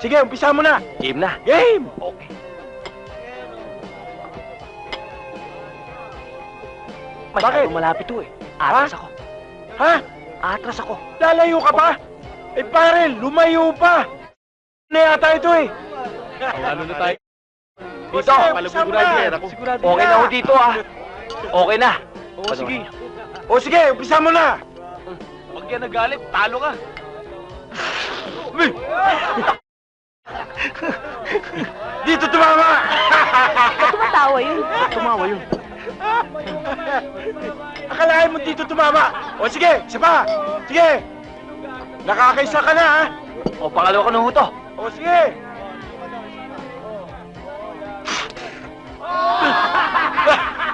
Sige, umpisa mo na. Game na. Game! Okay. Bakit? Masyadong malapit to eh. Atras ako. Ha? Atras ako. Lalayo ka pa? Eh pare, lumayo pa. Ano yata ito eh? Ano na tayo? Dito, palabog na yung pera ko. Okay na ako dito ah. Okay na. Oo, sige. O sige, umpisa mo na. Huwag yan nagalit, talo ka. Dito tumama! Tumatawa yun. Tumawa yun. Akalain mo dito tumama. O sige, isa pa. Sige. Nakakaisa ka na ha. O, pangalawa ko na huto. O sige.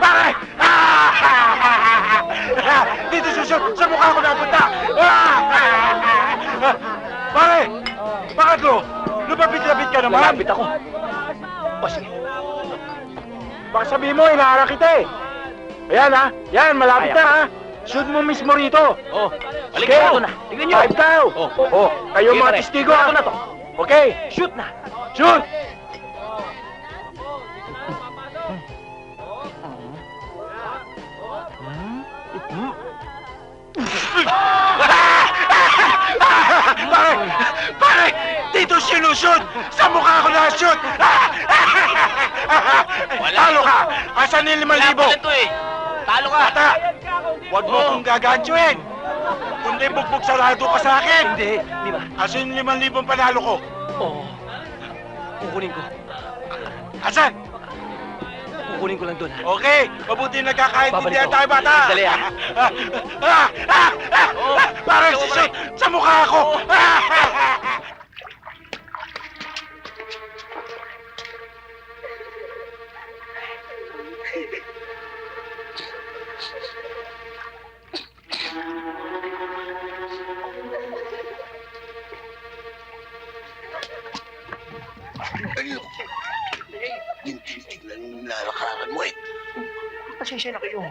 Pare! Dito susot! Sa mukha ko napunta! Pare! Pangatlo! Lumapit-lapit ka naman! Malapit ako. O, sige. Baka sabihin mo, inaara kita eh! Ayan ha! Yan, malapit na ha! Shoot mo mismo rito! Oh, Balik Sige. ko na. Tignan nyo. Five down! Oh. Kayo Sige, mga pare. testigo Ako ha! na to. Okay! Shoot na. Shoot! Pare! Pare! Dito sinushoot! Sa mukha ko na-shoot! Talo ka! Asan yung 5,000? Wala to eh. Talo ka. Bata! Huwag mo akong gagantuin! Kundi bugbog sarado ka sa akin! Hindi. Di ba? Asan yung 5,000 panalo ko? Oo. Kukunin ko. Asan? Kukunin ko lang doon ha. Okay, mabuti nagkakaintindihan Babalik tayo, ako. bata! Sandali, ah. Parang sisot sa mukha ko! Tingnan yung nalakaran mo eh. Pasensya na kayo.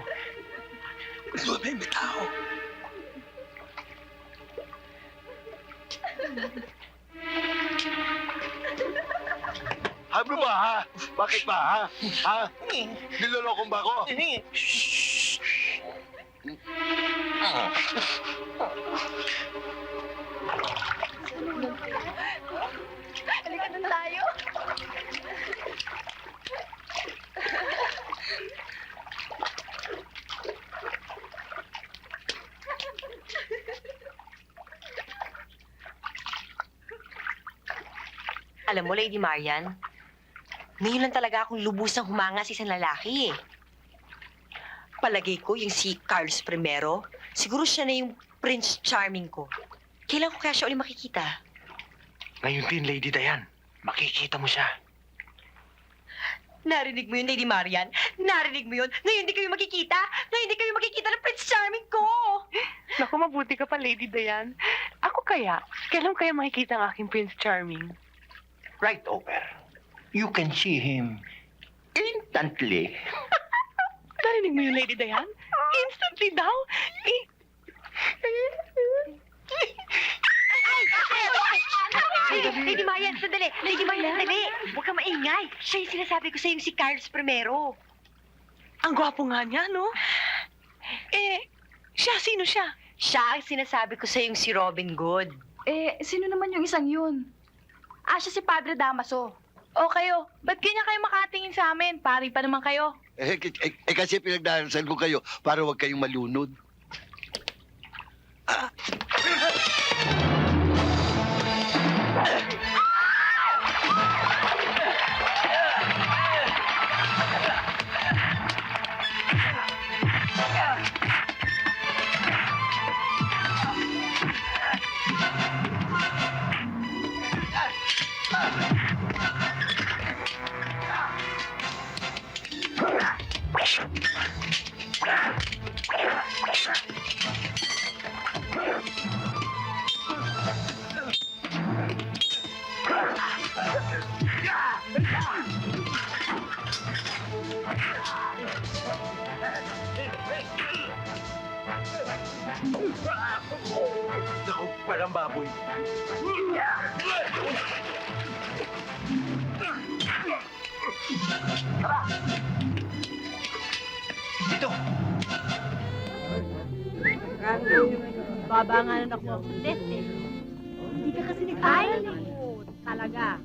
Lumay, may tao. Ano ba, ha? Bakit ba, ha? Ha? Nilolokong ba ako? Halika na tayo. Alam mo, Lady Marian, ngayon lang talaga akong lubusang humanga sa isang lalaki eh. Palagay ko, yung si Carlos Primero, siguro siya na yung Prince Charming ko. Kailan ko kaya siya ulit makikita? Ngayon din, Lady Diane. Makikita mo siya. Narinig mo yun, Lady Marian? Narinig mo yun? Ngayon di kayo makikita? Ngayon di kayo makikita ng Prince Charming ko! Naku, mabuti ka pa, Lady Diane. Ako kaya, kailan kaya makikita ang aking Prince Charming? Right over. You can see him instantly. Narinig mo yun, Lady Diane? Instantly daw? Lady Marian, sandali! Lady Marian, sandali! Huwag ka maingay! Siya yung sinasabi ko sa'yo, si Carlos Primero. Ang gwapo nga niya, no? Sino siya? Siya ang sinasabi ko sa'yo, si Robin Good. Sino naman yung isang yun? Siya si Padre Damaso. O kayo, ba't ganyan kayo makatingin sa amin? Pari pa naman kayo. Kasi pinagdarasal ko kayo para huwag kayong malunod. Naku, parang baboy. Mahaba nga na nakuha ko test eh. Hindi ka kasi nag-aral eh. Talaga.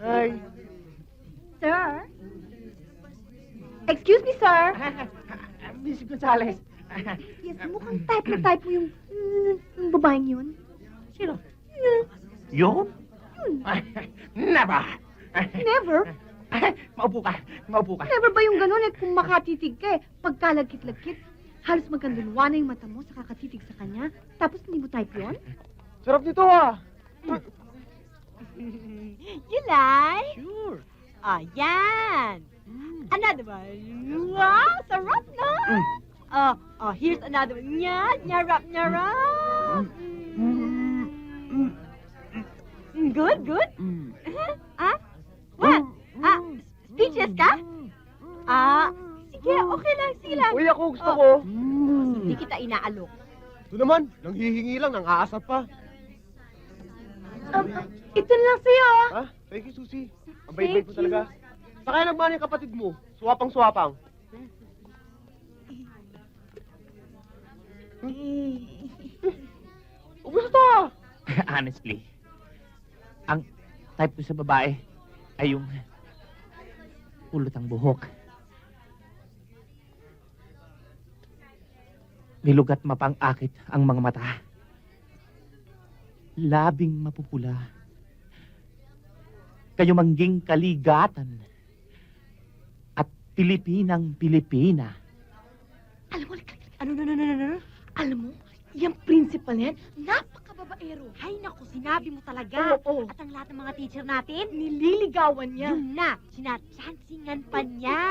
Ay. Sir? Excuse me, sir. Miss Gonzales. Yes, mukhang type na type mo yung babaeng yun. Sino? Yun? Never. Never? Maupo ka. Maupo ka. Never ba yung ganun eh kung makatitig ka eh? Pagkalagkit-lagkit, halos magkandunwa na yung mata mo sa kakatitig sa kanya. Tapos hindi mo type yun? Sarap nito ah. You like? Sure. Ah, yan. Another one. Wow, sarap na. Here's another one. Nyarap. Good. What? Speechless ka? Sige, okay lang, sige lang. Uy, ako gusto ko. Hindi kita inaalok. Ito naman, nanghihingi lang, nang aasar pa. Ito na lang sa'yo. Ha? Thank you, Susie. Ang bait-bait mo talaga. Sa kaya nagmana yung kapatid mo. Suwapang-suwapang. Ubus to ah. Honestly, ang type ko sa babae ay yung pulot ang buhok. Nilugat mapang-akit ang mga mata. Labing mapupula. Kayo mangging kaligatan. At Pilipinang-Pilipina. Alam mo, ano? Alam mo, yung principal yan, napakababaero. Ay, naku, sinabi mo talaga. Oo. At ang lahat ng mga teacher natin, nililigawan niya. Yun na, sinachansingan pa niya.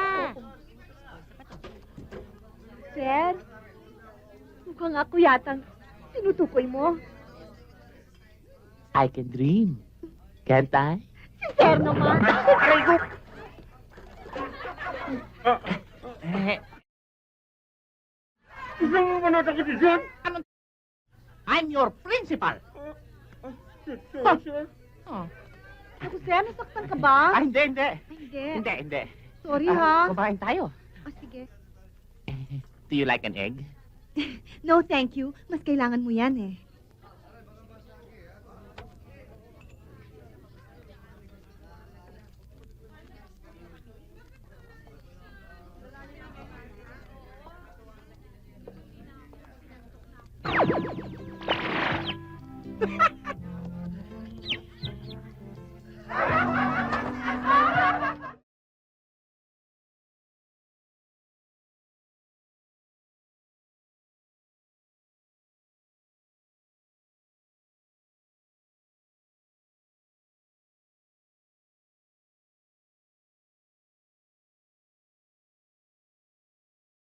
Sir, mukhang ako yatang tinutukoy mo. I can dream. Can't I? Si Sir naman. Isang mo manatakit dyan? I'm your principal. Ako, Sir, nasaktan ka ba? Hindi. Hindi. Hindi. Sorry, ha? Kumain tayo. Sige. Do you like an egg? No, thank you. Mas kailangan mo yan, eh.